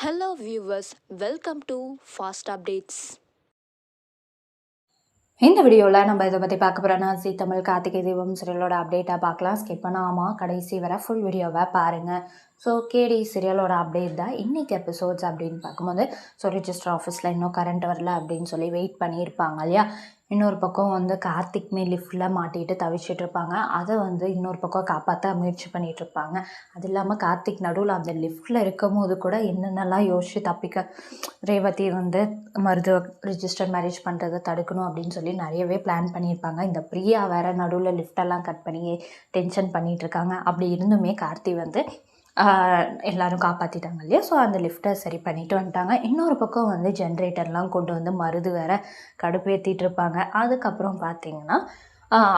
Hello viewers, welcome to Fast Updates. இந்த வீடியோவில் நம்ம இதை பற்றி பார்க்க போகிறோன்னா ஜீ தமிழ் கார்த்திகை தீபம் சீரியலோட அப்டேட்டாக பார்க்கலாம். ஸ்கிப் பண்ணாமல் கடைசி வர ஃபுல் வீடியோவை பாருங்கள். ஸோ கேடி சீரியலோட அப்டேட் தான் இன்றைக்கி எபிசோட்ஸ் அப்படின்னு பார்க்கும்போது ரிஜிஸ்டர் ஆஃபீஸில் இன்னும் கரண்ட் வரல அப்படின்னு சொல்லி வெயிட் பண்ணியிருப்பாங்க இல்லையா. இன்னொரு பக்கம் கார்த்திக்மே லிஃப்டில் மாட்டிட்டு தவிச்சிட்டு இருப்பாங்க. அதை இன்னொரு பக்கம் காப்பாற்ற முயற்சி பண்ணிகிட்டு இருப்பாங்க. அது இல்லாமல் கார்த்திக் நடுவில் அந்த லிஃப்டில் இருக்கும் போது கூட என்னென்னலாம் யோசிச்சு தப்பிக்க ரேவதி மருது ரிஜிஸ்டர் மேரேஜ் பண்ணுறதை தடுக்கணும் அப்படின்னு சொல்லி நிறையவே பிளான் பண்ணியிருப்பாங்க. இந்த பிரியா வேறு நடுவில் லிஃப்டெல்லாம் கட் பண்ணி டென்ஷன் பண்ணிகிட்ருக்காங்க. அப்படி இருந்துமே கார்த்தி எல்லோரும் காப்பாற்றிட்டாங்க இல்லையா. ஸோ அந்த லிஃப்ட்டை சரி பண்ணிவிட்டு வந்துட்டாங்க. இன்னொரு பக்கம் ஜென்ரேட்டர்லாம் கொண்டு மருது வேறு கடுப்பேற்றிட்டு இருப்பாங்க. அதுக்கப்புறம் பார்த்திங்கன்னா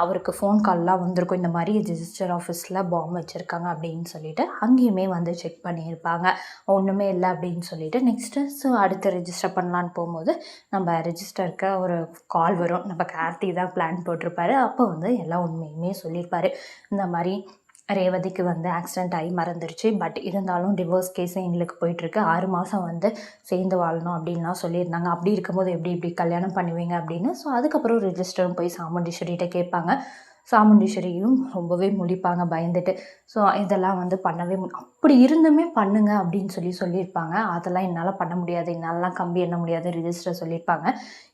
அவருக்கு ஃபோன் கால்லாம் வந்திருக்கும், இந்த மாதிரி ரிஜிஸ்டர் ஆஃபீஸில் பாம்பு வச்சுருக்காங்க அப்படின்னு சொல்லிட்டு. அங்கேயுமே செக் பண்ணியிருப்பாங்க, ஒன்றுமே இல்லை அப்படின்னு சொல்லிட்டு. நெக்ஸ்ட்டு அடுத்து ரெஜிஸ்டர் பண்ணலான்னு போகும்போது நம்ம ரெஜிஸ்டருக்கு ஒரு கால் வரும். நம்ம கார்த்தி தான் பிளான் போட்டிருப்பாரு. அப்போ எல்லா உண்மையுமே சொல்லியிருப்பார். இந்த மாதிரி ரேவதிக்கு ஆக்சிடெண்ட் ஆகி மறந்துருச்சு, பட் இருந்தாலும் டிவோர்ஸ் கேஸும் எங்களுக்கு போயிட்டுருக்கு, 6 மாதம் சேர்ந்து வாழணும் அப்படின்லாம் சொல்லியிருந்தாங்க. அப்படி இருக்கும்போது இப்படி கல்யாணம் பண்ணுவீங்க அப்படின்னு. ஸோ அதுக்கப்புறம் ரிஜிஸ்டரும் போய் சாமுண்டீஸ்வரிகிட்ட கேட்பாங்க. சாமுண்டீஸ்வரியும் ரொம்பவே முழிப்பாங்க பயந்துட்டு. ஸோ இதெல்லாம் பண்ணவே அப்படி இருந்துமே பண்ணுங்க அப்படின்னு சொல்லியிருப்பாங்க. அதெல்லாம் என்னால் பண்ண முடியாது, என்னாலலாம் கம்பி எண்ண முடியாது, ரிஜிஸ்டர் சொல்லியிருப்பாங்க.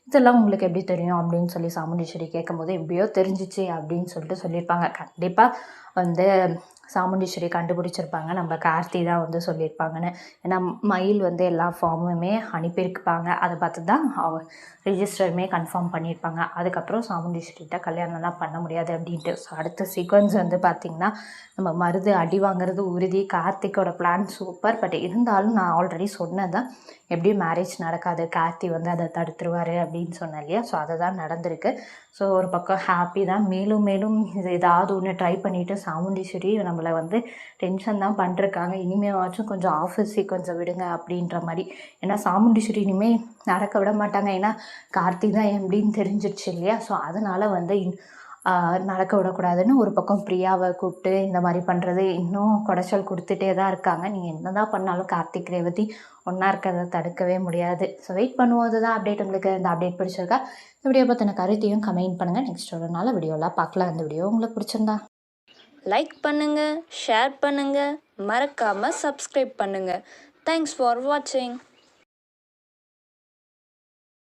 இதெல்லாம் உங்களுக்கு எப்படி தெரியும் அப்படின்னு சொல்லி சாமுண்டீஸ்வரி கேட்கும்போது எப்படியோ தெரிஞ்சிச்சு அப்படின்னு சொல்லியிருப்பாங்க. கண்டிப்பாக சாமுண்டீஸ்வரி கண்டுபிடிச்சிருப்பாங்க, நம்ம கார்த்தி தான் சொல்லியிருப்பாங்கன்னு. ஏன்னா மயில் எல்லா ஃபார்முமே அனுப்பியிருப்பாங்க. அதை பார்த்து தான் ரிஜிஸ்டருமே கன்ஃபார்ம் பண்ணியிருப்பாங்க. அதுக்கப்புறம் சாமுண்டீஸ்வரிகிட்ட கல்யாணம்லாம் பண்ண முடியாது அப்படின்ட்டு. ஸோ அடுத்த சீக்வன்ஸ் பார்த்திங்கன்னா நம்ம மருது அடி வாங்குறது உறுதி. கார்த்திக்கோட பிளான் சூப்பர், பட் இருந்தாலும் நான் ஆல்ரெடி சொன்னதான் எப்படியும் மேரேஜ் நடக்காது, கார்த்தி அதை தடுத்துருவார் அப்படின்னு சொன்னேன் இல்லையா. ஸோ அதை தான் நடந்திருக்கு. ஸோ ஒரு பக்கம் ஹாப்பி தான். மேலும் இது ஏதாவது ஒன்று ட்ரை பண்ணிவிட்டு சாமுண்டீஸ்வரி நம்மளை டென்ஷன் தான் பண்ணிருக்காங்க. இனிமேவாச்சும் கொஞ்சம் ஆஃபீஸ் சீக்வன்ஸை விடுங்க அப்படின்ற மாதிரி. ஏன்னா சாமுண்டீஸ்வரி இனிமேல் நடக்க விட மாட்டாங்க. ஏன்னா கார்த்தி தான் எப்படின்னு தெரிஞ்சிடுச்சு இல்லையா. ஸோ அதனால் நடக்க விடக்கூடாதுன்னு ஒரு பக்கம் பிரியாவை கூப்பிட்டு இந்த மாதிரி பண்ணுறது இன்னும் குடைச்சல் கொடுத்துட்டே தான் இருக்காங்க. நீங்கள் என்ன தான் பண்ணாலும் கார்த்திக் ரேவதி ஒன்றா இருக்கிறத தடுக்கவே முடியாது. ஸோ வெயிட் பண்ணும்போது தான் அப்டேட். உங்களுக்கு இந்த அப்டேட் பிடிச்சிருக்கா? இந்த வீடியோ பற்றின கருத்தையும் கமெண்ட் பண்ணுங்கள். நெக்ஸ்ட் ஒரு நாள் வீடியோலாம் பார்க்கலாம். இந்த வீடியோ உங்களுக்கு பிடிச்சிருந்தா லைக் பண்ணுங்கள், ஷேர் பண்ணுங்கள், மறக்காமல் சப்ஸ்கிரைப் பண்ணுங்கள். தேங்க்ஸ் ஃபார் வாட்சிங்.